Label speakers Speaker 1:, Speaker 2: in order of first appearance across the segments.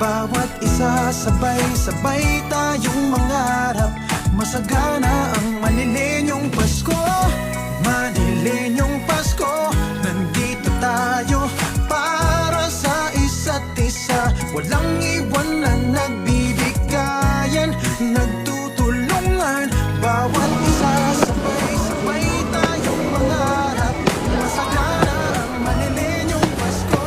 Speaker 1: Bawat isa sabay-sabay tayong mangarap. Masagana ang manilenyong Pasko. Manilenyong Pasko, nandito tayo para sa isa't isa. Walang iwan na nagbibigayan, nagtutulungan. Bawat isa sabay-sabay tayong mangarap. Masagana ang manilenyong Pasko.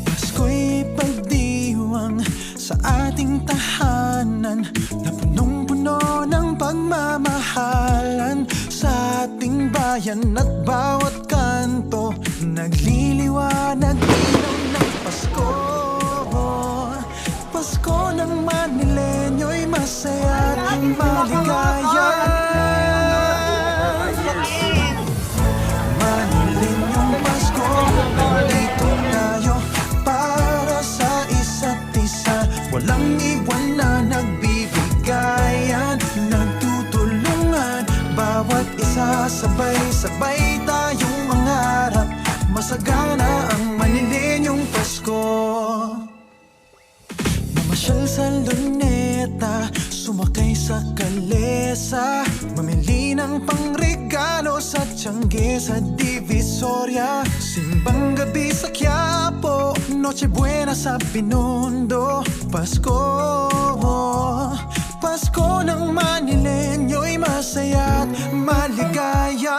Speaker 1: Pasko'y pagdiwang sa ating tahanan, na punong-puno ng pagmamahalan sa ating bayan. At bawat kanto nagliliwanag ilaw ng Pasko. Pasko ng Manilenyo'y masaya at maligaya. Manilenyong Pasko, nandito tayo para sa isa't isa. Walang iwan na nagbibigayan, nagtutulungan. Bawat isa sabay-sabay tayong mangarap. Masagana ang Manilenyong Pasko. Mamasyal sa luneta, sumakay sa kalesa, mamili ng pangregalo sa Tiangge sa Divisoria. Simbang gabi sa Quiapo, Noche Buena sa Binondo. Pasko, Pasko ng Manilenyo'y masaya at maligaya.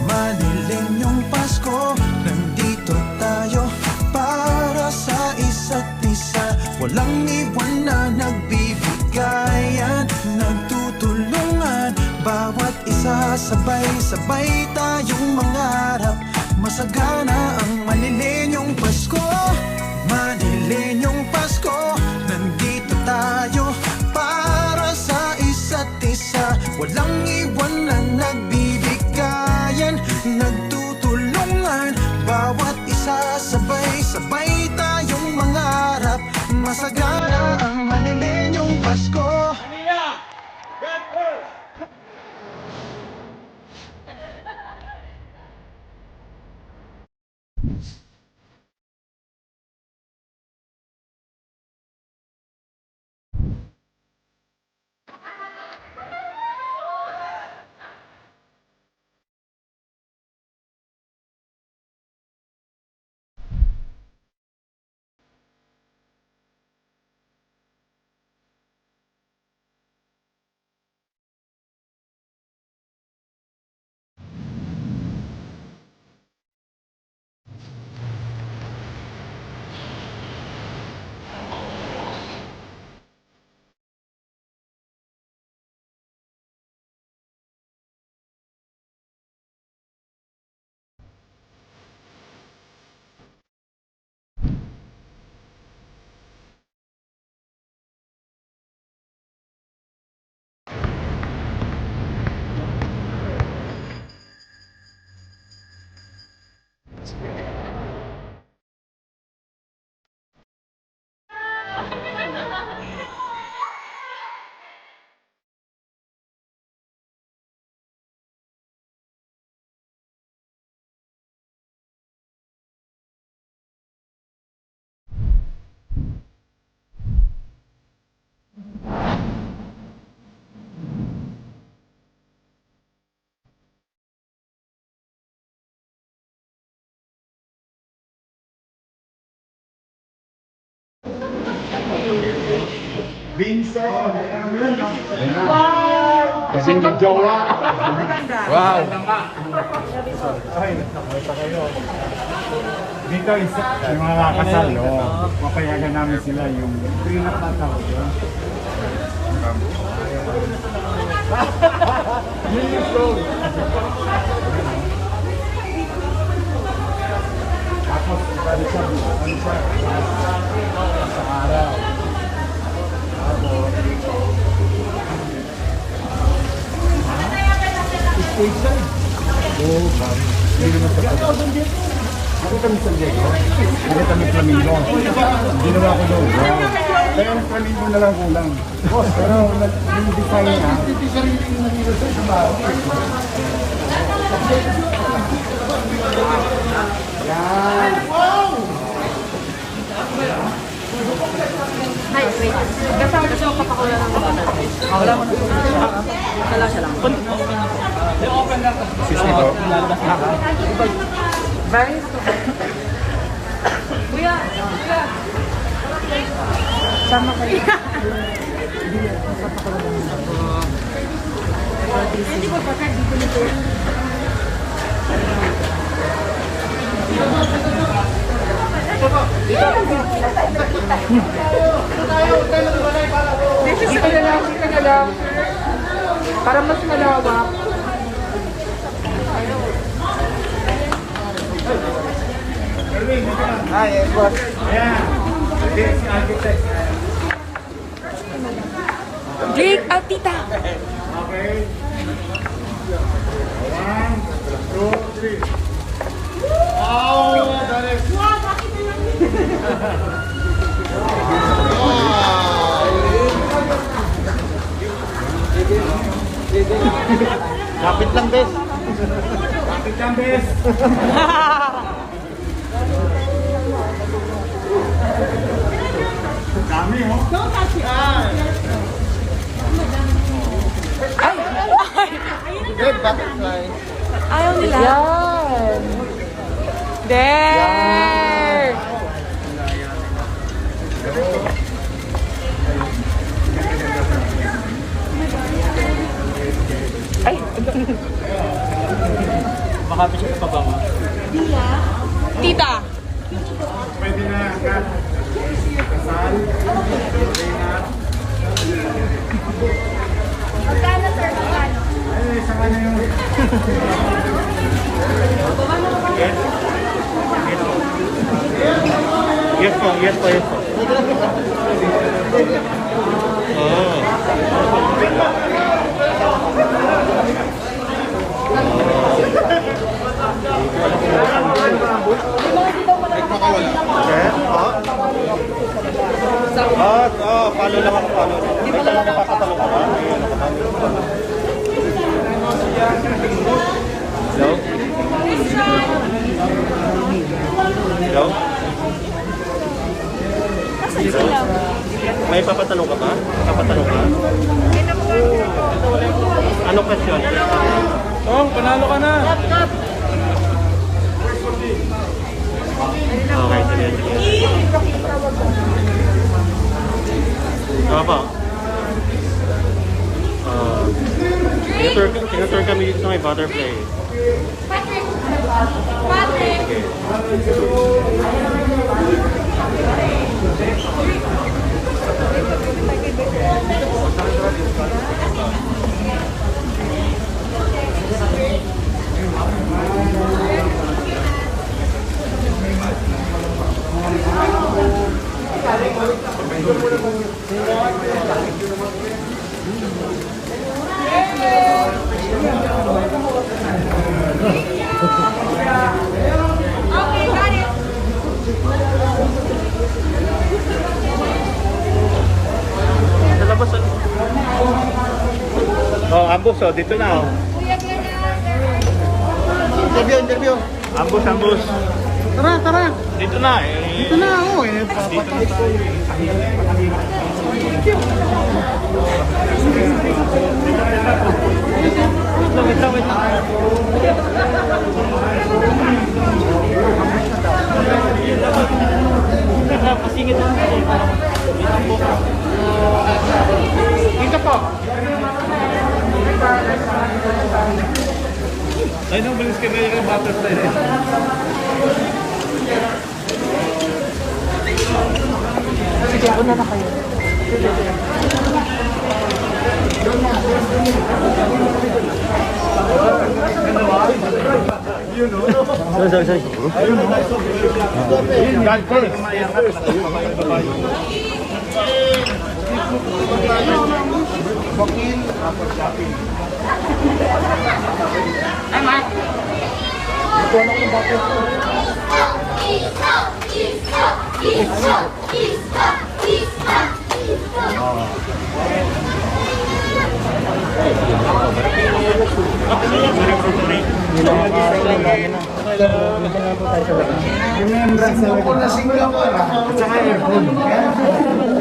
Speaker 1: Manilenyong Pasko, nandito tayo para sa isa't isa. Walang iwan na nagbibigayan, nagtutulungan. Bawat isa sabay-sabay tayong mangarap. Masagana ang Manilenyong Pasko. Manilenyong Pasko, nandito tayo para sa isa't isa. Walang iwan na nagbibigayan, nagtutulungan. Bawat isa sabay-sabay tayong mangarap. Masagana ang Manilenyong Pasko.
Speaker 2: Vincent! Wow! Kasi nagjowa! Wow! Ay, nakakita kayo. Dito isa, yung mga kasal, mapayagan namin sila yung pinakataw yun. Yun yung flow. Tapos, ano siya, sa araw. Station? Oo, bari. Hindi naman sa pag... Bakit kami San Diego? Bakit kami Flamingo? Ginawa ko doon. Kaya ng 1,000 na lang kulang. Boss, pero yung design na, hindi sarili yung nalilo sa bahay. Yan.
Speaker 3: Ay, wait. Kasi ako papakulan ng mga. Wala mo na. Wala siya lang.
Speaker 2: Sisi ko.
Speaker 3: Very Kuya! Kuya! Sama kayo. Hindi ko pa dito nito. Dito na lang. Para mas malawak.
Speaker 2: Yes, boss. Ayan. This is architect.
Speaker 3: Jake, tita.
Speaker 2: Okay. 1, 2, 3. Wow! Dali. Kapit lang, bes. Kapit lang, bes. Dami, oh. Good butterfly.
Speaker 3: Ayaw nila? Yan. There! Ay!
Speaker 4: Makapit siya sa pababa.
Speaker 3: Tita!
Speaker 2: Pwede na, Kat. Kasal.
Speaker 3: Magkano, sir? Magkano?
Speaker 2: Ay, sama na yung...
Speaker 4: Yes po, yes po, yes po. Oh. Yes, follow lang ako, follow. Hindi pa lang nakakatalo ka ba? Hello? Hello? May papatanong ka ba? Papatanong ka? Ano question?
Speaker 2: Tong, panalo ka na.
Speaker 4: Okay, sige, sige. Ano pa? Tinutur kami dito sa may butterfly.
Speaker 3: Patrick! Patrick!
Speaker 4: Okay.
Speaker 3: Okay, got it!
Speaker 4: Sa labas. Oh, ambos oh, dito na oh.
Speaker 3: Kuya, ganyan!
Speaker 2: Interview, interview.
Speaker 4: Ambos, ambos.
Speaker 2: Tara, tara.
Speaker 4: Dito na eh.
Speaker 2: Ito na ako eh.
Speaker 4: Dito na tayo. Wait lang, wait lang. Pasingit lang.
Speaker 2: Dito po.
Speaker 4: Ay, nung bilis ka na yung butterfly eh.
Speaker 3: Sige, una na kayo.
Speaker 4: Sorry.
Speaker 2: God first. Bakil.
Speaker 5: East, east, east, east, east, east.
Speaker 2: Remembrance na Singapore at saka aircon.